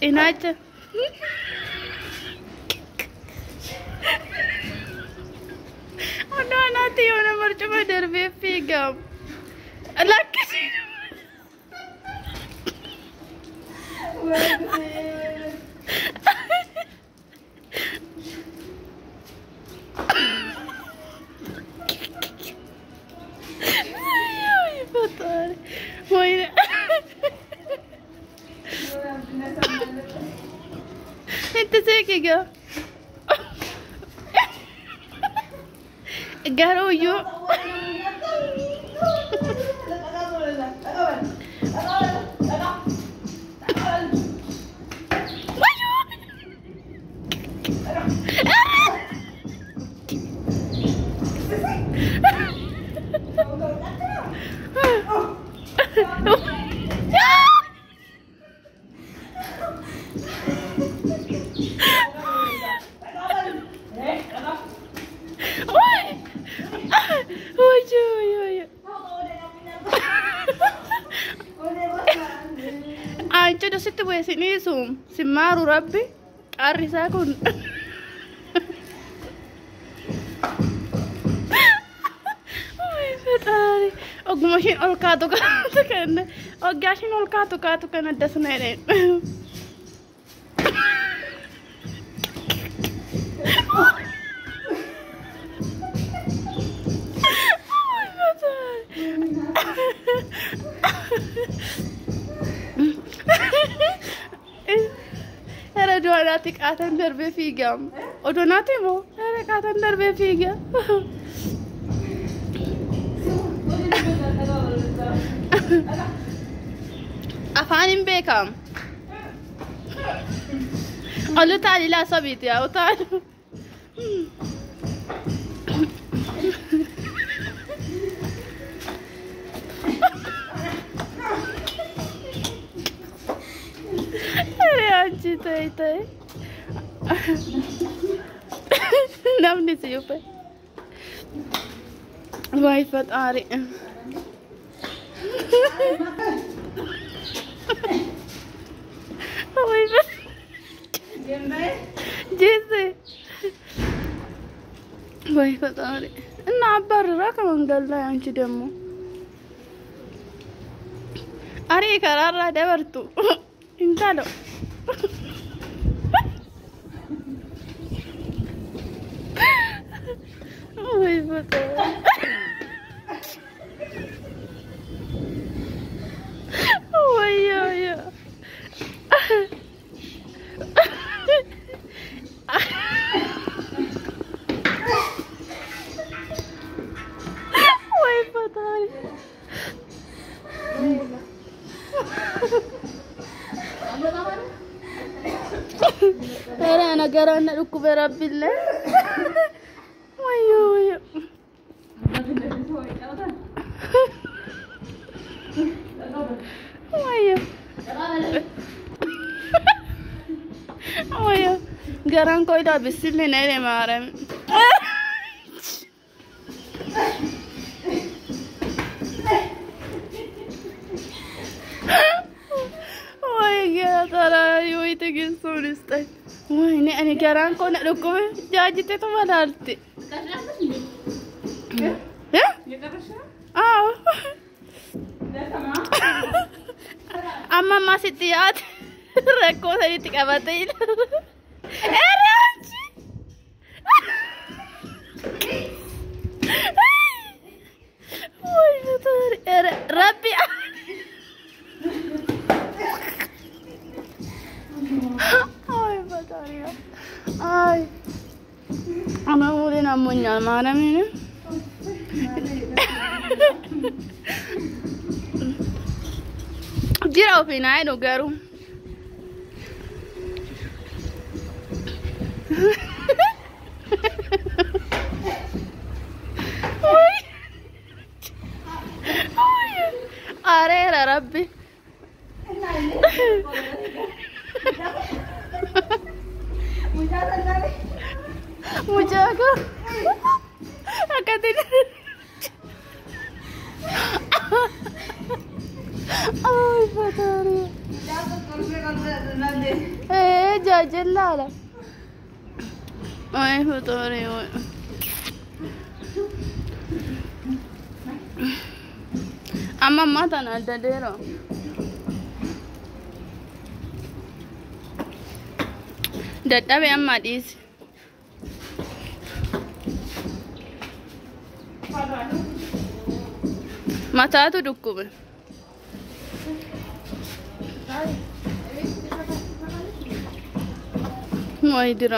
Cinaacha. Ono anaati yoo nama marcuma darbee fiigamu. Lakkisii. Inte säker. Garo yo. Ancho do sitte buhe sinisum simaru rabbi qarisa kun Oy fetari ogmashin olkaatu kan ogashin olkaatu kan dasnere Era donati katan darbe figam. O donati mo? Era katan darbe figa. Afanin bekam. Alu tali la sabit ya utar. Anchi tay. Namni se upe. Vai fatari. Vai fat. Jesse. Vai fatari. Na barra kaman galla anchi demo. Ari kararra dabartu. Intalo. Ay, puta. Ay. Ay, fatal. Era nagarana rukubera bille. Ayo. Garan koi da bisil ne mare. Oy gaya tara yo ite gisonista. Oy ne ani garan ko na ruko jajite to malalti. Ya karasha? Ah. Amma masih tiat. Reko tadi tiga batin. Anchi. Oy betul. Rapi. Ay betul ya. Ay. Ana mulai namunya mana ini? Jira opina ai no garu. Are Rabbi. Mujaga. Akatin. Ay, patari. Jajallala. Ay, futuri. Amma mata na dadero. Dadhabe amma dhiisi. Mataatu dhukkube. Wayi dira.